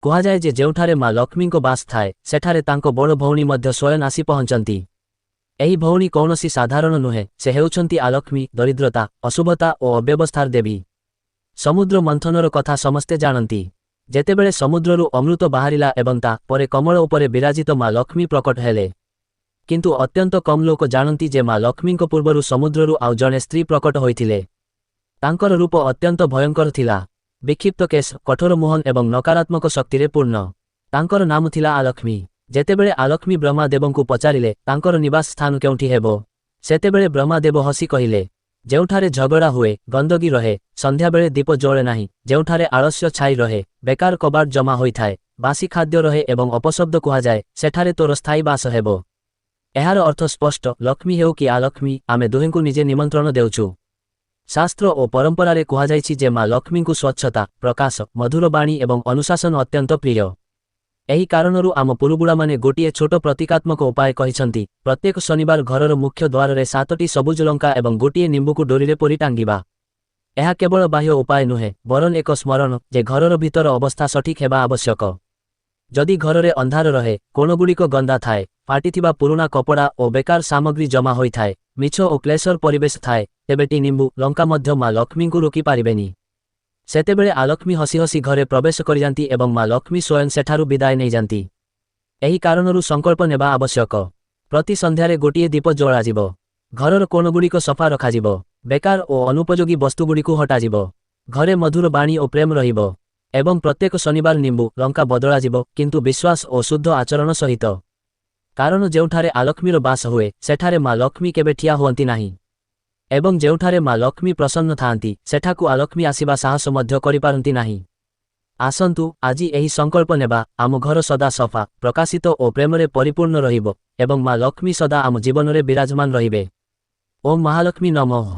କୁହାଯାଏ ଯେ ଯେଉଁଠାରେ ମା ଲକ୍ଷ୍ମୀଙ୍କ ବାସ ଥାଏ ସେଠାରେ ତାଙ୍କ ବଡ଼ ଭଉଣୀ ମଧ୍ୟ ସ୍ୱୟଂ ଆସି ପହଞ୍ଚନ୍ତି। ଏହି ଭଉଣୀ କୌଣସି ସାଧାରଣ ନୁହେଁ, ସେ ହେଉଛନ୍ତି ଆଲକ୍ଷ୍ମୀ, ଦରିଦ୍ରତା, ଅଶୁଭତା ଓ ଅବ୍ୟବସ୍ଥାର ଦେବୀ। ସମୁଦ୍ର ମନ୍ଥନର କଥା ସମସ୍ତେ ଜାଣନ୍ତି। ଯେତେବେଳେ ସମୁଦ୍ରରୁ ଅମୃତ ବାହାରିଲା ଏବଂ ତା ପରେ କମଳ ଉପରେ ବିରାଜିତ ମା ଲକ୍ଷ୍ମୀ ପ୍ରକଟ ହେଲେ। କିନ୍ତୁ ଅତ୍ୟନ୍ତ କମ୍ ଲୋକ ଜାଣନ୍ତି ଯେ ମା ଲକ୍ଷ୍ମୀଙ୍କ ପୂର୍ବରୁ ସମୁଦ୍ରରୁ ଆଉ ଜଣେ ସ୍ତ୍ରୀ ପ୍ରକଟ ହୋଇଥିଲେ। ତାଙ୍କର ରୂପ ଅତ୍ୟନ୍ତ ଭୟଙ୍କର ଥିଲା। ବିକ୍ଷିପ୍ତ କେଶ, କଠୋର ମୁହଁ ଏବଂ ନକାରାତ୍ମକ ଶକ୍ତିରେ ପୂର୍ଣ୍ଣ। ତାଙ୍କର ନାମ ଥିଲା ଆଲକ୍ଷ୍ମୀ। ଯେତେବେଳେ ଆଲକ୍ଷ୍ମୀ ବ୍ରହ୍ମାଦେବଙ୍କୁ ପଚାରିଲେ ତାଙ୍କର ନିବାସ ସ୍ଥାନ କେଉଁଠି ହେବ, ସେତେବେଳେ ବ୍ରହ୍ମାଦେବ ହସି କହିଲେ, ଯେଉଁଠାରେ ଝଗଡ଼ା ହୁଏ, ଗନ୍ଦଗୀ ରହେ, ସନ୍ଧ୍ୟାବେଳେ ଦୀପ ଜଳେ ନାହିଁ, ଯେଉଁଠାରେ ଆଳସ୍ୟ ଛାଇ ରହେ, ବେକାର କବାଟ ଜମା ହୋଇଥାଏ, ବାସି ଖାଦ୍ୟ ରହେ ଏବଂ ଅପଶବ୍ଦ କୁହାଯାଏ, ସେଠାରେ ତୋର ସ୍ଥାୟୀ ବାସ ହେବ। ଏହାର ଅର୍ଥ ସ୍ପଷ୍ଟ, ଲକ୍ଷ୍ମୀ ହେଉ କି ଆଲକ୍ଷ୍ମୀ, ଆମେ ଦୁହିଁଙ୍କୁ ନିଜେ ନିମନ୍ତ୍ରଣ ଦେଉଛୁ। ଶାସ୍ତ୍ର ଓ ପରମ୍ପରାରେ କୁହାଯାଇଛି ଯେ ମା ଲକ୍ଷ୍ମୀଙ୍କୁ ସ୍ୱଚ୍ଛତା, ପ୍ରକାଶ, ମଧୁର ବାଣୀ ଏବଂ ଅନୁଶାସନ ଅତ୍ୟନ୍ତ ପ୍ରିୟ। ଏହି କାରଣରୁ ଆମ ପୂର୍ବପୁରୁଷମାନେ ଗୋଟିଏ ଛୋଟ ପ୍ରତୀକାତ୍ମକ ଉପାୟ କହିଛନ୍ତି, ପ୍ରତ୍ୟେକ ଶନିବାର ଘରର ମୁଖ୍ୟ ଦ୍ୱାରରେ 7ଟି ସବୁଜ ଲଙ୍କା ଏବଂ ଗୋଟିଏ ନିମ୍ବୁକୁ ଡୋରିରେ ପରି ଟାଙ୍ଗିବା। ଏହା କେବଳ ବାହ୍ୟ ଉପାୟ ନୁହେଁ, ବରଂ ଏକ ସ୍ମରଣ ଯେ ଘରର ଭିତର ଅବସ୍ଥା ସଠିକ୍ ହେବା ଆବଶ୍ୟକ। ଯଦି ଘରରେ ଅନ୍ଧାର ରହେ, କୋଣଗୁଡ଼ିକ ଗନ୍ଦା ଥାଏ, ଫାଟିଥିବା ପୁରୁଣା କପଡ଼ା ଓ ବେକାର ସାମଗ୍ରୀ ଜମା ହୋଇଥାଏ, ମିଛ ଓ କ୍ଲେଶର ପରିବେଶ ଥାଏ, ତେବେ ଟି ନିମ୍ବୁ, ଲଙ୍କା ମଧ୍ୟ ମା ଲକ୍ଷ୍ମୀଙ୍କୁ ରୋକି ପାରିବେନି। ସେତେବେଳେ ଆଲକ୍ଷ୍ମୀ ହସି ହସି ଘରେ ପ୍ରବେଶ କରିଯାନ୍ତି ଏବଂ ମା ଲକ୍ଷ୍ମୀ ସ୍ୱୟଂ ସେଠାରୁ ବିଦାୟ ନେଇଯାନ୍ତି। ଏହି କାରଣରୁ ସଂକଳ୍ପ ନେବା ଆବଶ୍ୟକ। ପ୍ରତି ସନ୍ଧ୍ୟାରେ ଗୋଟିଏ ଦୀପ ଜଳାଯିବ। ଘରର କୋଣଗୁଡ଼ିକ ସଫା ରଖାଯିବ। ବେକାର ଓ ଅନୁପଯୋଗୀ ବସ୍ତୁଗୁଡ଼ିକୁ ହଟାଯିବ। ଘରେ ମଧୁର ବାଣୀ ଓ ପ୍ରେମ ରହିବ। ଏବଂ ପ୍ରତ୍ୟେକ ଶନିବାର ନିମ୍ବୁ, ଲଙ୍କା ବଦଳାଯିବ, କିନ୍ତୁ ବିଶ୍ୱାସ ଓ ଶୁଦ୍ଧ ଆଚରଣ ସହିତ। କାରଣ ଯେଉଁଠାରେ ଆଲକ୍ଷ୍ମୀର ବାସ ହୁଏ, ସେଠାରେ ମା ଲକ୍ଷ୍ମୀ କେବେ ଠିଆ ହୁଅନ୍ତି ନାହିଁ। ଏବଂ ଯେଉଁଠାରେ ମା ଲକ୍ଷ୍ମୀ ପ୍ରସନ୍ନ ଥାଆନ୍ତି, ସେଠାକୁ ଆଲକ୍ଷ୍ମୀ ଆସିବା ସାହସ ମଧ୍ୟ କରିପାରନ୍ତି ନାହିଁ। ଆସନ୍ତୁ ଆଜି ଏହି ସଂକଳ୍ପ ନେବା, ଆମ ଘର ସଦା ସଫା, ପ୍ରକାଶିତ ଓ ପ୍ରେମରେ ପରିପୂର୍ଣ୍ଣ ରହିବ ଏବଂ ମା ଲକ୍ଷ୍ମୀ ସଦା ଆମ ଜୀବନରେ ବିରାଜମାନ ରହିବେ। ଓମ୍ ମହାଲକ୍ଷ୍ମୀ ନମଃ।